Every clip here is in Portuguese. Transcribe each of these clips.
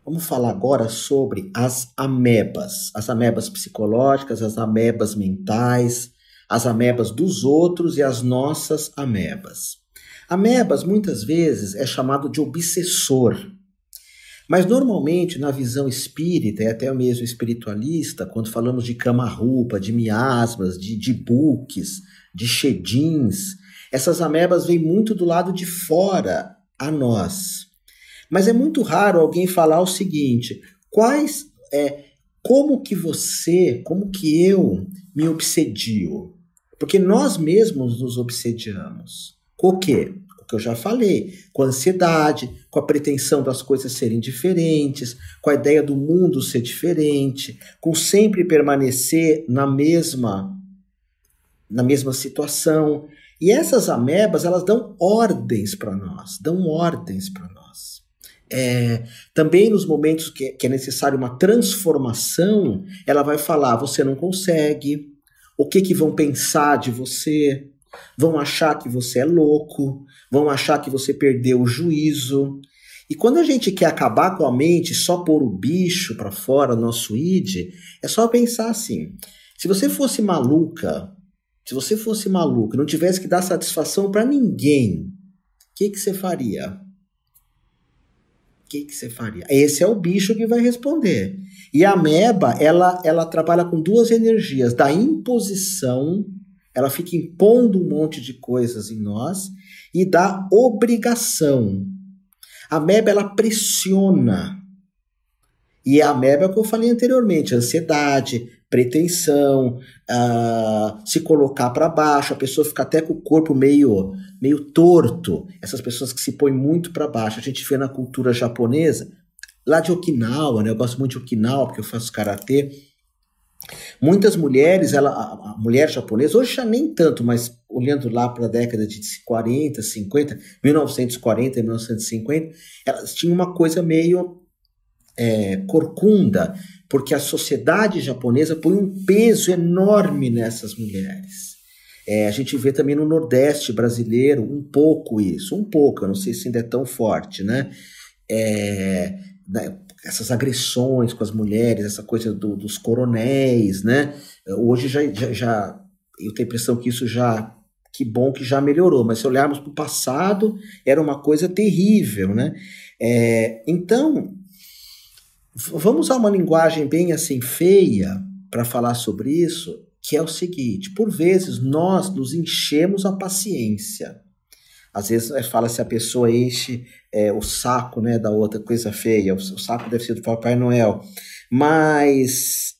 Vamos falar agora sobre as amebas psicológicas, as amebas mentais, as amebas dos outros e as nossas amebas. Amebas, muitas vezes, é chamado de obsessor, mas normalmente na visão espírita e até mesmo espiritualista, quando falamos de Kama-rupa, de miasmas, de buques, de shedins, essas amebas vêm muito do lado de fora a nós. Mas é muito raro alguém falar o seguinte: quais como que você, como que eu me obsedio? Porque nós mesmos nos obsediamos. Com o quê? O que eu já falei, com a ansiedade, com a pretensão das coisas serem diferentes, com a ideia do mundo ser diferente, com sempre permanecer na mesma situação. E essas amebas, elas dão ordens para nós, dão ordens para nós. Também nos momentos que é necessário uma transformação, ela vai falar: você não consegue, o que vão pensar de você, vão achar que você é louco, vão achar que você perdeu o juízo. E quando a gente quer acabar com a mente, só pôr o bicho para fora, nosso id, é só pensar assim: se você fosse maluca, se você fosse maluco e não tivesse que dar satisfação para ninguém, o que você faria? Que você faria? Esse é o bicho que vai responder. E a ameba, ela trabalha com duas energias: da imposição, ela fica impondo um monte de coisas em nós, e da obrigação. A ameba, ela pressiona. E a ameba é o que eu falei anteriormente: ansiedade, pretensão, se colocar para baixo, a pessoa fica até com o corpo meio torto. Essas pessoas que se põem muito para baixo, a gente vê na cultura japonesa, lá de Okinawa, né? Eu gosto muito de Okinawa porque eu faço karatê. Muitas mulheres, a mulher japonesa, hoje já nem tanto, mas olhando lá para a década de 40, 50, 1940, 1950, elas tinham uma coisa meio corcunda, porque a sociedade japonesa põe um peso enorme nessas mulheres. A gente vê também no Nordeste brasileiro um pouco isso, um pouco, eu não sei se ainda é tão forte, né? Essas agressões com as mulheres, essa coisa dos coronéis, né? Hoje já eu tenho a impressão que isso já, que bom que já melhorou, mas se olharmos para o passado, era uma coisa terrível, né? Então, vamos usar uma linguagem bem assim feia para falar sobre isso, que é o seguinte: por vezes nós nos enchemos a paciência. Às vezes fala-se a pessoa enche o saco, né, da outra, coisa feia. O saco deve ser do Papai Noel. Mas,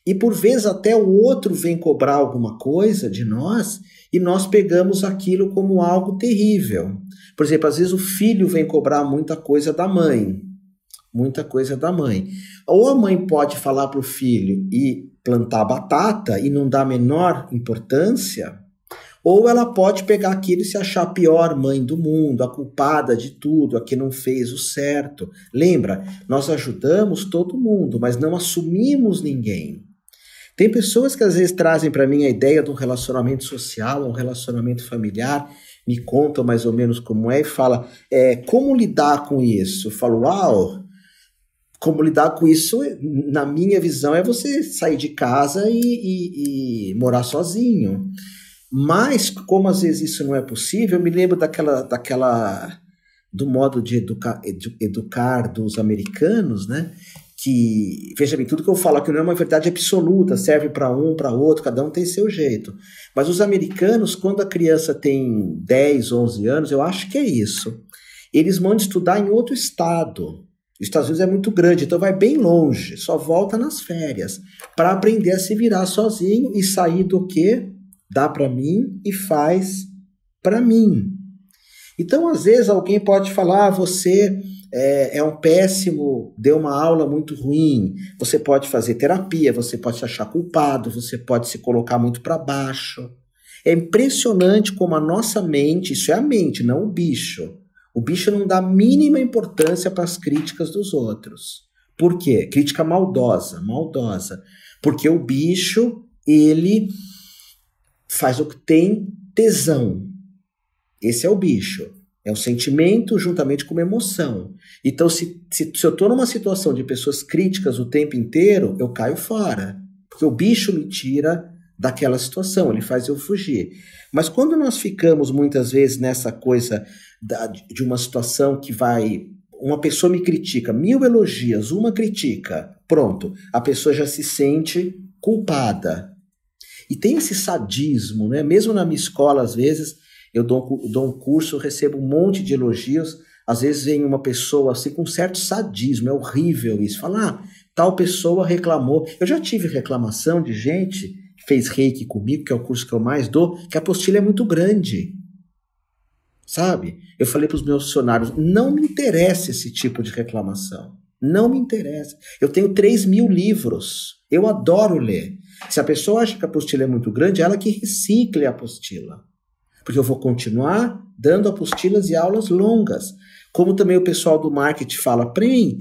e por vezes até o outro vem cobrar alguma coisa de nós e nós pegamos aquilo como algo terrível. Por exemplo, às vezes o filho vem cobrar muita coisa da mãe. Muita coisa da mãe. Ou a mãe pode falar para o filho e plantar batata e não dar a menor importância, ou ela pode pegar aquilo e se achar a pior mãe do mundo, a culpada de tudo, a que não fez o certo. Lembra, nós ajudamos todo mundo, mas não assumimos ninguém. Tem pessoas que às vezes trazem para mim a ideia de um relacionamento social, um relacionamento familiar, me contam mais ou menos como é e fala, como lidar com isso? Eu falo, uau, como lidar com isso, na minha visão, é você sair de casa e morar sozinho. Mas, como às vezes isso não é possível, eu me lembro do modo de educar dos americanos, né? Que, veja bem, tudo que eu falo aqui não é uma verdade absoluta, serve para um, para outro, cada um tem seu jeito. Mas os americanos, quando a criança tem 10, 11 anos, eu acho que é isso, eles vão estudar em outro estado. Os Estados Unidos é muito grande, então vai bem longe, só volta nas férias, para aprender a se virar sozinho e sair do que dá para mim e faz para mim. Então, às vezes, alguém pode falar, você é um péssimo, deu uma aula muito ruim, você pode fazer terapia, você pode se achar culpado, você pode se colocar muito para baixo. É impressionante como a nossa mente, isso é a mente, não o bicho. O bicho não dá a mínima importância para as críticas dos outros. Por quê? Crítica maldosa, maldosa. Porque o bicho, ele faz o que tem tesão. Esse é o bicho. É o sentimento juntamente com uma emoção. Então, se eu estou numa situação de pessoas críticas o tempo inteiro, eu caio fora. Porque o bicho me tira daquela situação, ele faz eu fugir. Mas quando nós ficamos muitas vezes nessa coisa de uma situação que vai... Uma pessoa me critica, 1000 elogios, uma critica, pronto, a pessoa já se sente culpada. E tem esse sadismo, né? Mesmo na minha escola, às vezes, eu dou um curso, eu recebo um monte de elogios, às vezes vem uma pessoa assim com um certo sadismo, é horrível isso, fala, tal pessoa reclamou. Eu já tive reclamação de gente que fez reiki comigo, que é o curso que eu mais dou, que a apostila é muito grande, sabe? Eu falei para os meus funcionários, não me interessa esse tipo de reclamação, não me interessa. Eu tenho 3.000 livros, eu adoro ler. Se a pessoa acha que a apostila é muito grande, ela que recicle a apostila. Porque eu vou continuar dando apostilas e aulas longas. Como também o pessoal do marketing fala, Prem,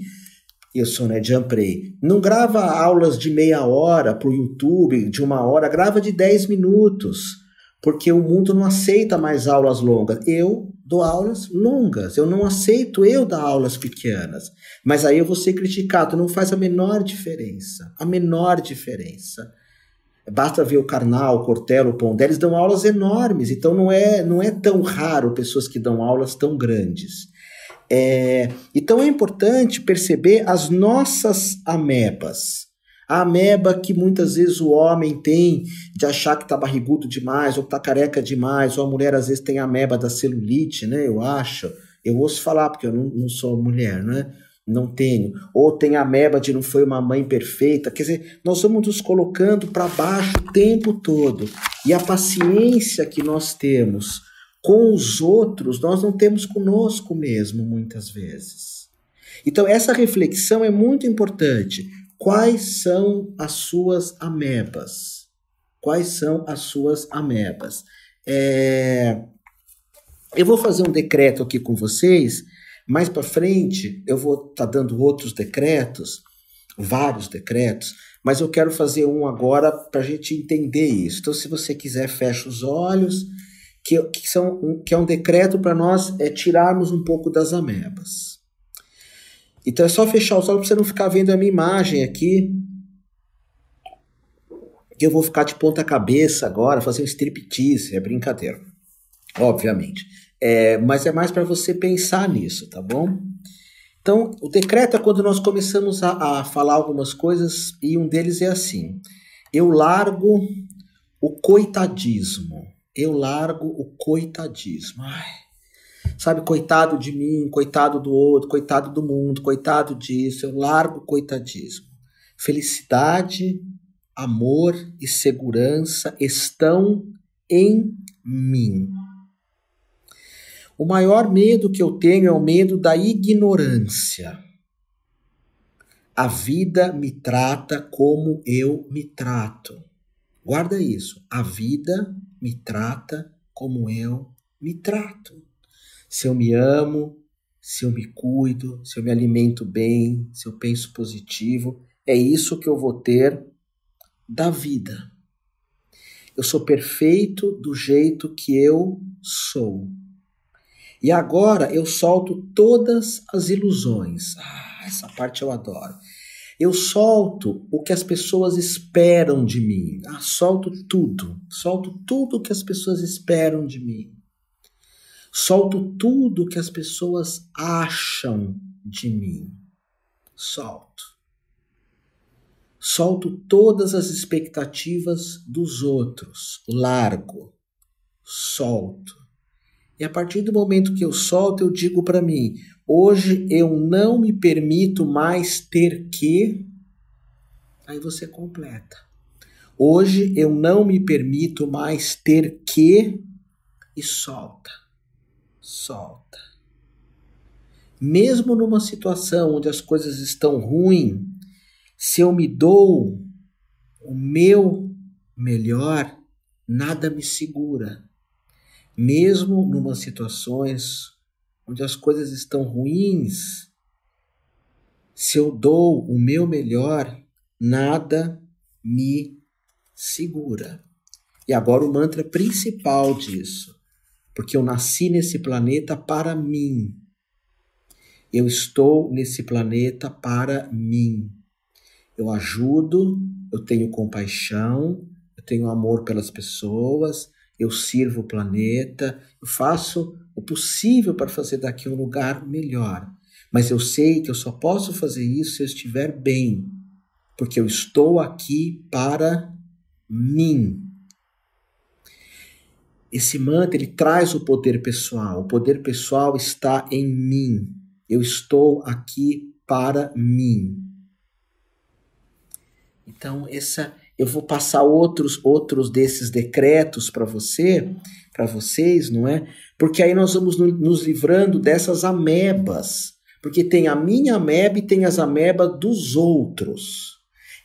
eu sou Jamprey, não grava aulas de meia hora para o YouTube, de 1 hora, grava de 10 minutos, porque o mundo não aceita mais aulas longas. Eu dou aulas longas, eu não aceito eu dar aulas pequenas. Mas aí eu vou ser criticado, não faz a menor diferença, a menor diferença. Basta ver o Karnal, o Cortella, o Pondé, eles dão aulas enormes, então não é tão raro pessoas que dão aulas tão grandes. Então é importante perceber as nossas amebas. A ameba que muitas vezes o homem tem de achar que está barrigudo demais, ou que está careca demais, ou a mulher às vezes tem a ameba da celulite, né? Eu acho. Eu ouço falar, porque eu não sou mulher, né? Não tenho. Ou tem a ameba de não foi uma mãe perfeita. Quer dizer, nós vamos nos colocando para baixo o tempo todo. E a paciência que nós temos com os outros, nós não temos conosco mesmo, muitas vezes. Então, essa reflexão é muito importante. Quais são as suas amebas? Quais são as suas amebas? Eu vou fazer um decreto aqui com vocês. Mais para frente, eu vou estar dando outros decretos, vários decretos, mas eu quero fazer um agora para a gente entender isso. Então, se você quiser, fecha os olhos, que é um decreto para nós tirarmos um pouco das amebas. Então, é só fechar os olhos para você não ficar vendo a minha imagem aqui, que eu vou ficar de ponta cabeça agora, fazer um striptease, é brincadeira, obviamente. Mas é mais para você pensar nisso, tá bom? Então, o decreto é quando nós começamos a falar algumas coisas e um deles é assim: eu largo o coitadismo. Eu largo o coitadismo. Sabe, coitado de mim, coitado do outro, coitado do mundo, coitado disso. Eu largo o coitadismo. Felicidade, amor e segurança estão em mim. O maior medo que eu tenho é o medo da ignorância. A vida me trata como eu me trato. Guarda isso. A vida me trata como eu me trato. Se eu me amo, se eu me cuido, se eu me alimento bem, se eu penso positivo, é isso que eu vou ter da vida. Eu sou perfeito do jeito que eu sou. E agora eu solto todas as ilusões. Essa parte eu adoro. Eu solto o que as pessoas esperam de mim. Solto tudo que as pessoas esperam de mim. Solto tudo que as pessoas acham de mim. Solto todas as expectativas dos outros. Largo. Solto. E a partir do momento que eu solto, eu digo para mim, hoje eu não me permito mais ter que... Aí você completa. Hoje eu não me permito mais ter que... E solta. Solta. Mesmo numa situação onde as coisas estão ruins, se eu me dou o meu melhor, nada me segura. Mesmo numa situações onde as coisas estão ruins, se eu dou o meu melhor, nada me segura. E agora o mantra principal disso. porque eu nasci nesse planeta para mim. Eu estou nesse planeta para mim. Eu ajudo, eu tenho compaixão, eu tenho amor pelas pessoas, eu sirvo o planeta, eu faço o possível para fazer daqui um lugar melhor. Mas eu sei que eu só posso fazer isso se eu estiver bem, porque eu estou aqui para mim. Esse mantra, ele traz o poder pessoal. O poder pessoal está em mim. Eu estou aqui para mim. Então, eu vou passar outros desses decretos para vocês, não é? Porque aí nós vamos nos livrando dessas amebas. Porque tem a minha ameba e tem as amebas dos outros.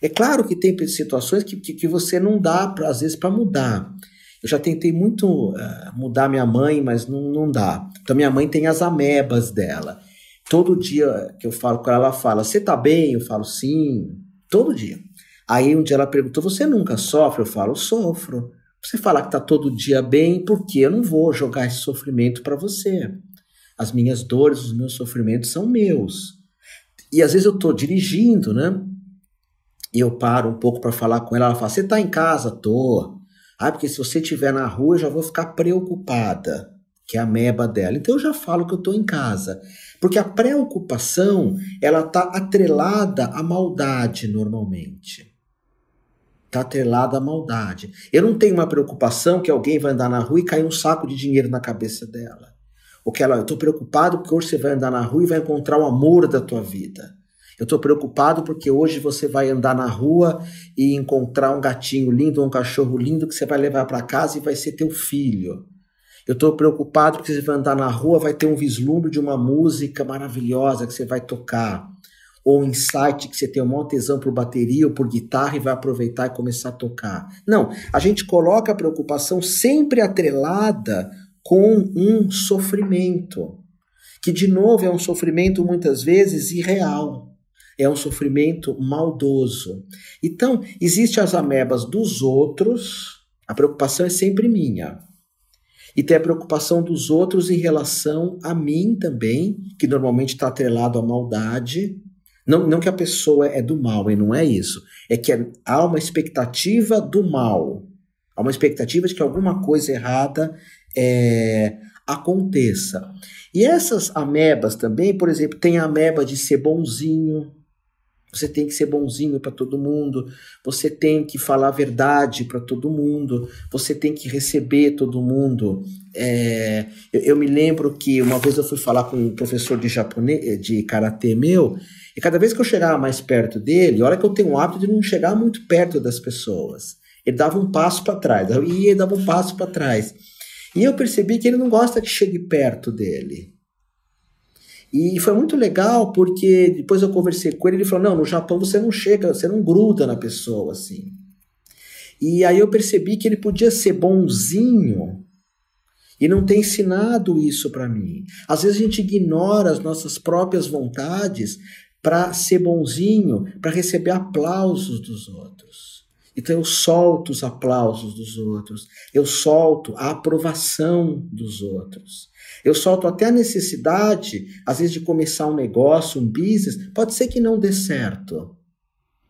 É claro que tem situações que você não dá, às vezes, para mudar. Eu já tentei muito mudar minha mãe, mas não dá. Então, minha mãe tem as amebas dela. Todo dia que eu falo com ela, ela fala, você tá bem? Eu falo, sim, todo dia. Aí um dia ela perguntou, você nunca sofre? Eu falo, sofro. Você fala que tá todo dia bem, por quê? Eu não vou jogar esse sofrimento para você. As minhas dores, os meus sofrimentos são meus. E às vezes eu tô dirigindo, né? E eu paro um pouco para falar com ela, ela fala, você tá em casa? Tô. Ah, porque se você estiver na rua, eu já vou ficar preocupada, que é a ameba dela. Então eu já falo que eu estou em casa. Porque a preocupação, ela está atrelada à maldade, normalmente. Está atrelada à maldade. Eu não tenho uma preocupação que alguém vai andar na rua e cair um saco de dinheiro na cabeça dela. Ou que eu estou preocupado porque hoje você vai andar na rua e vai encontrar o amor da tua vida. Eu estou preocupado porque hoje você vai andar na rua e encontrar um gatinho lindo, um cachorro lindo que você vai levar para casa e vai ser teu filho. Eu estou preocupado porque você vai andar na rua, vai ter um vislumbre de uma música maravilhosa que você vai tocar. Ou um insight que você tem um maior tesão por bateria ou por guitarra e vai aproveitar e começar a tocar. Não, a gente coloca a preocupação sempre atrelada com um sofrimento. Que, de novo, é um sofrimento muitas vezes irreal. É um sofrimento maldoso. Então, existem as amebas dos outros, a preocupação é sempre minha. E tem a preocupação dos outros em relação a mim também, que normalmente está atrelado à maldade. Não que a pessoa é do mal, e não é isso. É que há uma expectativa do mal. Há uma expectativa de que alguma coisa errada aconteça. E essas amebas também, por exemplo, tem a ameba de ser bonzinho. Você tem que ser bonzinho para todo mundo, você tem que falar a verdade para todo mundo, você tem que receber todo mundo. Eu me lembro que uma vez eu fui falar com um professor de karatê meu, e cada vez que eu chegava mais perto dele, olha que eu tenho o hábito de não chegar muito perto das pessoas. Ele dava um passo para trás, eu ia e dava um passo para trás. E eu percebi que ele não gosta que chegue perto dele. E foi muito legal, porque depois eu conversei com ele, ele falou, não, no Japão você não chega, você não gruda na pessoa, assim. E aí eu percebi que ele podia ser bonzinho e não ter ensinado isso para mim. Às vezes a gente ignora as nossas próprias vontades para ser bonzinho, para receber aplausos dos outros. Então eu solto os aplausos dos outros, eu solto a aprovação dos outros. Eu solto até a necessidade, às vezes, de começar um negócio, um business. Pode ser que não dê certo,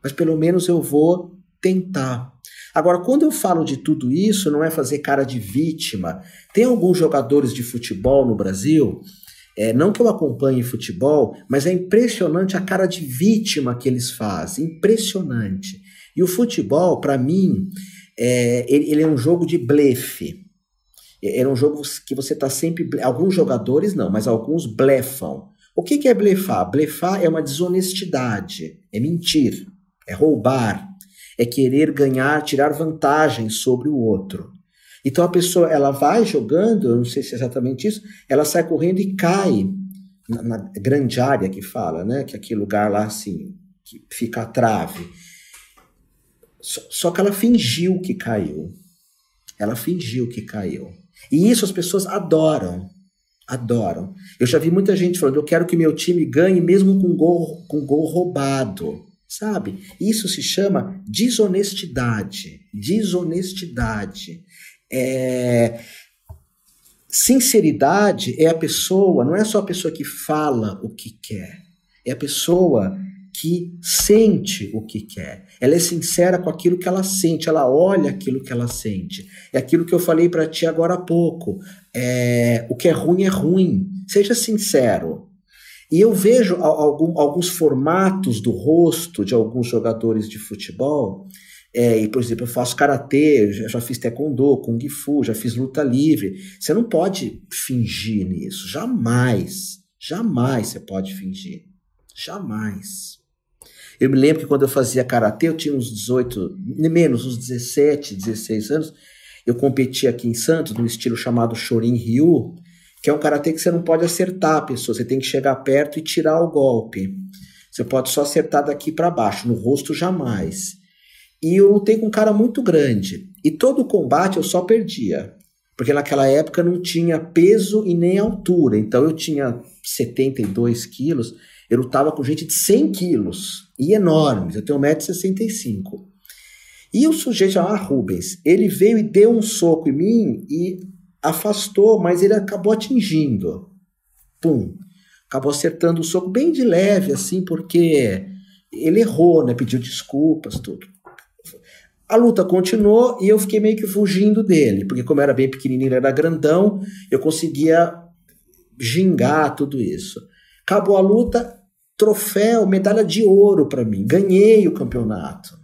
mas pelo menos eu vou tentar. Agora, quando eu falo de tudo isso, não é fazer cara de vítima. Tem alguns jogadores de futebol no Brasil, não que eu acompanhe futebol, mas é impressionante a cara de vítima que eles fazem. Impressionante. E o futebol, para mim, ele é um jogo de blefe. Era um jogo que você está sempre... Alguns jogadores não, mas alguns blefam. O que é blefar? Blefar é uma desonestidade, é mentir, é roubar, é querer ganhar, tirar vantagem sobre o outro. Então a pessoa, ela vai jogando, eu não sei se é exatamente isso, ela sai correndo e cai na grande área que fala, né? Que é aquele lugar lá assim, que fica a trave. Só que ela fingiu que caiu. Ela fingiu que caiu. E isso as pessoas adoram. Adoram. Eu já vi muita gente falando, eu quero que meu time ganhe mesmo com gol roubado. Sabe? Isso se chama desonestidade. Desonestidade. Sinceridade é a pessoa, não é só a pessoa que fala o que quer, é a pessoa que sente o que quer. Ela é sincera com aquilo que ela sente, ela olha aquilo que ela sente. É aquilo que eu falei para ti agora há pouco. O que é ruim. Seja sincero. E eu vejo alguns formatos do rosto de alguns jogadores de futebol. E, por exemplo, eu faço karatê, já fiz taekwondo, kung fu, já fiz luta livre. Você não pode fingir nisso. Jamais você pode fingir. Jamais. Eu me lembro que quando eu fazia karatê, eu tinha uns 18, menos, uns 17, 16 anos. Eu competia aqui em Santos, num estilo chamado Shorin Ryu, que é um karatê que você não pode acertar a pessoa, você tem que chegar perto e tirar o golpe. Você pode só acertar daqui para baixo, no rosto jamais. E eu lutei com um cara muito grande. E todo combate eu só perdia. Porque naquela época não tinha peso e nem altura. Então eu tinha 72 quilos, eu lutava com gente de 100 quilos. E enormes, eu tenho 1,65 m. E o sujeito chamava Rubens. Ele veio e deu um soco em mim e afastou, mas ele acabou atingindo. Pum. Acabou acertando o soco bem de leve, assim, porque ele errou, né? Pediu desculpas, tudo. A luta continuou e eu fiquei meio que fugindo dele, porque como eu era bem pequenininho, ele era grandão, eu conseguia gingar tudo isso. Acabou a luta, troféu, medalha de ouro para mim, ganhei o campeonato,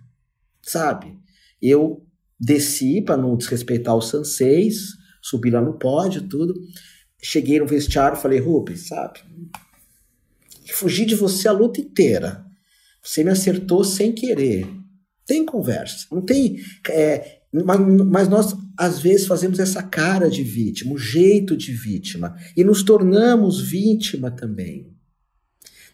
sabe? Eu desci para não desrespeitar os sanseis, subi lá no pódio, tudo, cheguei no vestiário, falei, Rubens, sabe? Fugi de você a luta inteira, você me acertou sem querer. Tem conversa, não tem... mas nós, às vezes, fazemos essa cara de vítima, o jeito de vítima, e nos tornamos vítima também.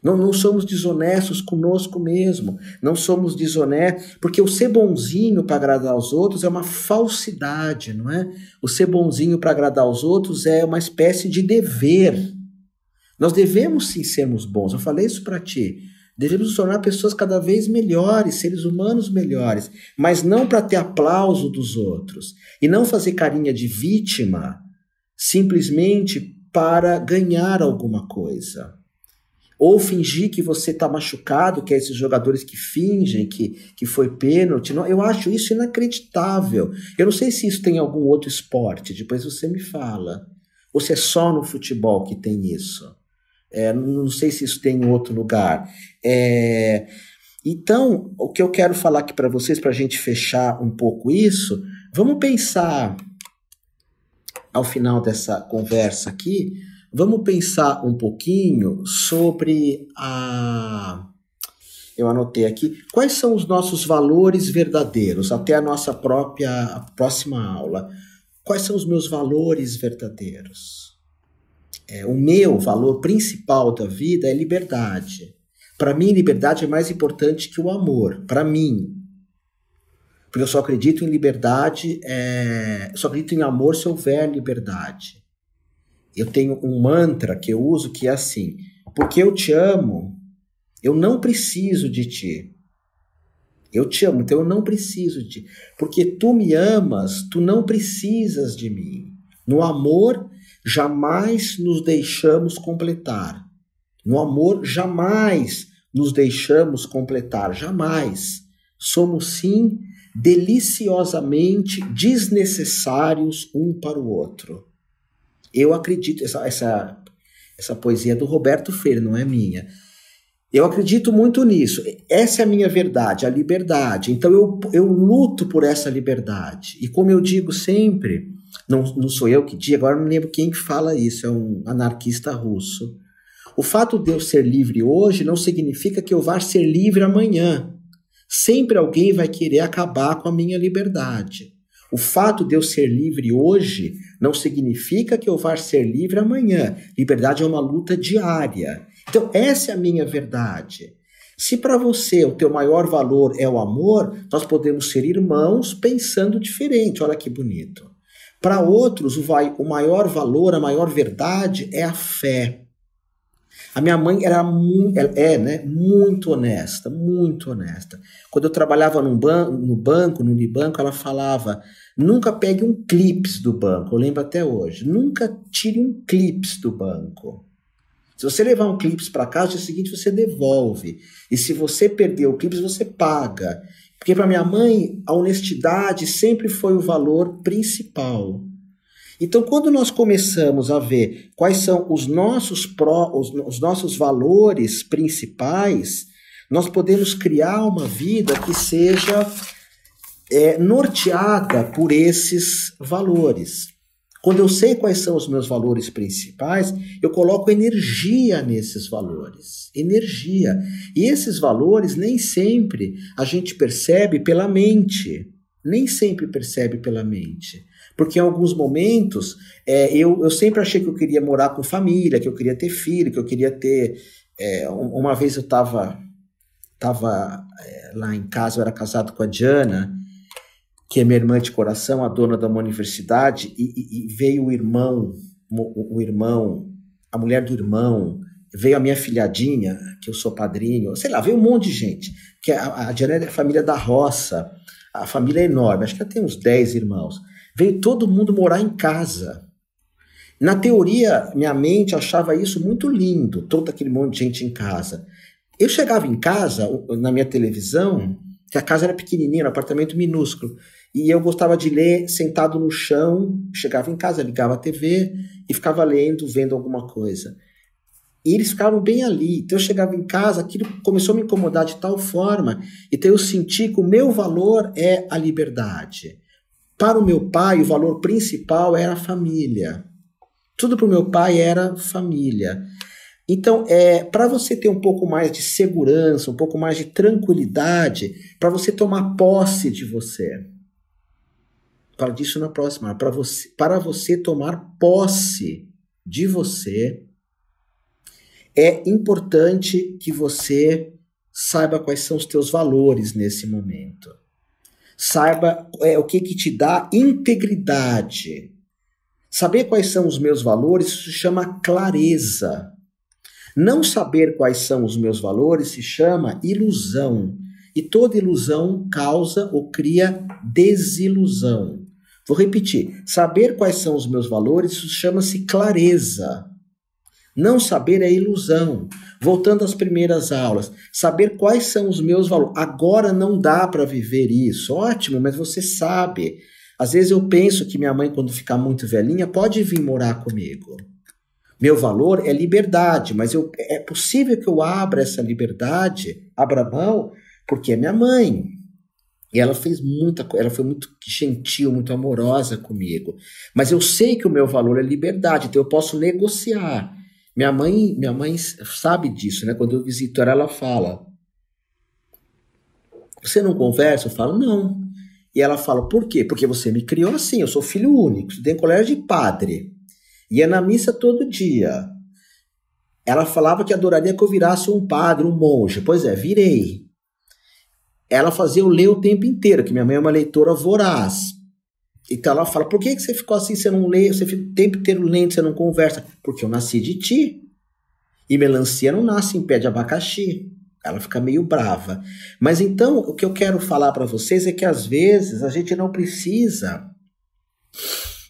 Não somos desonestos conosco mesmo, não somos desonestos, porque o ser bonzinho para agradar os outros é uma falsidade, não é? O ser bonzinho para agradar os outros é uma espécie de dever. Nós devemos sim sermos bons, eu falei isso para ti. Devemos nos tornar pessoas cada vez melhores, seres humanos melhores, mas não para ter aplauso dos outros. E não fazer carinha de vítima simplesmente para ganhar alguma coisa. Ou fingir que você está machucado, que é esses jogadores que fingem que foi pênalti. Não, eu acho isso inacreditável. Eu não sei se isso tem em algum outro esporte, depois você me fala. Ou se é só no futebol que tem isso. Não sei se isso tem em outro lugar. Então, o que eu quero falar aqui para vocês, para a gente fechar um pouco isso, vamos pensar, ao final dessa conversa aqui, vamos pensar um pouquinho sobre eu anotei aqui, quais são os nossos valores verdadeiros, até a nossa próxima aula. Quais são os meus valores verdadeiros? O meu valor principal da vida é liberdade. Para mim, liberdade é mais importante que o amor. Para mim. Porque eu só acredito em liberdade, só acredito em amor se houver liberdade. Eu tenho um mantra que eu uso que é assim: porque eu te amo, eu não preciso de ti. Eu te amo, então eu não preciso de ti. Porque tu me amas, tu não precisas de mim. No amor, jamais nos deixamos completar. No amor, jamais nos deixamos completar. Jamais. Somos, sim, deliciosamente desnecessários um para o outro. Eu acredito, essa poesia é do Roberto Freire, não é minha. Eu acredito muito nisso. Essa é a minha verdade, a liberdade. Então eu luto por essa liberdade. E como eu digo sempre, não sou eu que digo, agora não lembro quem que fala isso, é um anarquista russo. O fato de eu ser livre hoje não significa que eu vá ser livre amanhã. Sempre alguém vai querer acabar com a minha liberdade. O fato de eu ser livre hoje não significa que eu vá ser livre amanhã. Liberdade é uma luta diária. Então, essa é a minha verdade. Se para você o teu maior valor é o amor, nós podemos ser irmãos pensando diferente. Olha que bonito. Para outros, o maior valor, a maior verdade é a fé. A minha mãe era né, muito honesta, muito honesta. Quando eu trabalhava no banco, no Unibanco, ela falava, nunca pegue um clips do banco, eu lembro até hoje, nunca tire um clips do banco. Se você levar um clips para casa, no dia seguinte você devolve. E se você perder o clips, você paga. Porque para minha mãe, a honestidade sempre foi o valor principal. Então, quando nós começamos a ver quais são os nossos valores principais, nós podemos criar uma vida que seja norteada por esses valores. Quando eu sei quais são os meus valores principais, eu coloco energia nesses valores. Energia. E esses valores nem sempre a gente percebe pela mente. Nem sempre percebe pela mente. Porque em alguns momentos, eu sempre achei que eu queria morar com família, que eu queria ter filho, que eu queria ter... uma vez eu estava lá em casa, eu era casado com a Diana, que é minha irmã de coração, a dona de uma universidade, e veio o irmão, a mulher do irmão, veio a minha filhadinha, que eu sou padrinho, sei lá, veio um monte de gente, que a Diana é a família da roça, a família é enorme, acho que ela tem uns 10 irmãos. Veio todo mundo morar em casa. Na teoria, minha mente achava isso muito lindo, todo aquele monte de gente em casa. Eu chegava em casa, na minha televisão, que a casa era pequenininha, um apartamento minúsculo, e eu gostava de ler sentado no chão, chegava em casa, ligava a TV e ficava lendo, vendo alguma coisa. E eles ficavam bem ali. Então eu chegava em casa, aquilo começou a me incomodar de tal forma, então eu senti que o meu valor é a liberdade. Para o meu pai, o valor principal era a família. Tudo para o meu pai era família. Então, para você ter um pouco mais de segurança, um pouco mais de tranquilidade, para você tomar posse de você. Falo disso na próxima. Para você tomar posse de você, é importante que você saiba quais são os teus valores nesse momento. Saiba o que te dá integridade. Saber quais são os meus valores se chama clareza. Não saber quais são os meus valores se chama ilusão. E toda ilusão causa ou cria desilusão. Vou repetir. Saber quais são os meus valores chama-se clareza. Não saber é ilusão. Voltando às primeiras aulas, saber quais são os meus valores. Agora não dá para viver isso. Ótimo, mas você sabe. Às vezes eu penso que minha mãe, quando ficar muito velhinha, pode vir morar comigo. Meu valor é liberdade, mas é possível que eu abra essa liberdade, abra mão, porque é minha mãe. E ela fez muita coisa, ela foi muito gentil, muito amorosa comigo. Mas eu sei que o meu valor é liberdade, então eu posso negociar. Minha mãe sabe disso, né? Quando eu visito ela, ela fala, você não conversa? Eu falo, não. E ela fala, por quê? Porque você me criou assim, eu sou filho único, estudei em colégio de padre, ia na missa todo dia. Ela falava que adoraria que eu virasse um padre, um monge. Pois é, virei. Ela fazia eu ler o tempo inteiro, que minha mãe é uma leitora voraz. Então ela fala, por que você ficou assim, você não lê, você fica o tempo inteiro lendo, você não conversa? Porque eu nasci de ti. E melancia não nasce em pé de abacaxi. Ela fica meio brava. Mas então, o que eu quero falar para vocês é que às vezes a gente não precisa,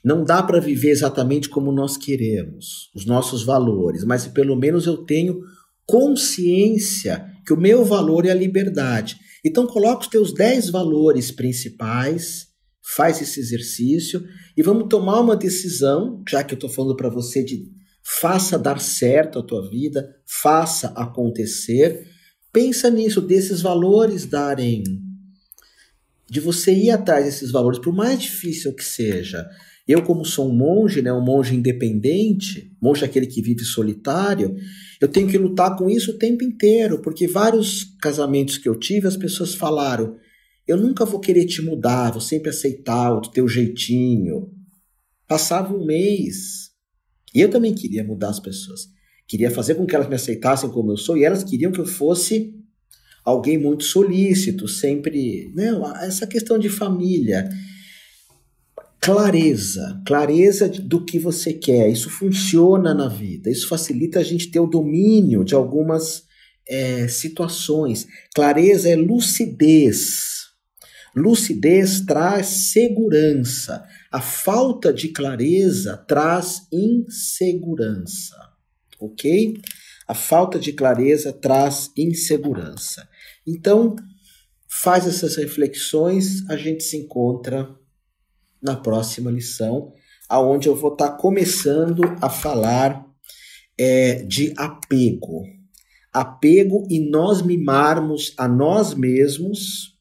não dá para viver exatamente como nós queremos, os nossos valores, mas pelo menos eu tenho consciência que o meu valor é a liberdade. Então coloca os teus 10 valores principais, faz esse exercício e vamos tomar uma decisão, já que eu estou falando para você de faça dar certo a tua vida, faça acontecer. Pensa nisso, desses valores darem, de você ir atrás desses valores, por mais difícil que seja. Eu, como sou um monge, né, um monge independente, monge é aquele que vive solitário, eu tenho que lutar com isso o tempo inteiro, porque vários casamentos que eu tive, as pessoas falaram, eu nunca vou querer te mudar, vou sempre aceitar o teu jeitinho. Passava um mês, e eu também queria mudar as pessoas. Queria fazer com que elas me aceitassem como eu sou, e elas queriam que eu fosse alguém muito solícito, sempre... Não, essa questão de família. clareza do que você quer. Isso funciona na vida, isso facilita a gente ter o domínio de algumas situações. Clareza é lucidez. Lucidez traz segurança. A falta de clareza traz insegurança, ok? A falta de clareza traz insegurança. Então, faz essas reflexões, a gente se encontra na próxima lição, aonde eu vou estar começando a falar de apego. Apego e nós mimarmos a nós mesmos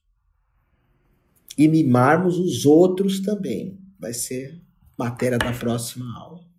e mimarmos os outros também. Vai ser matéria da próxima aula.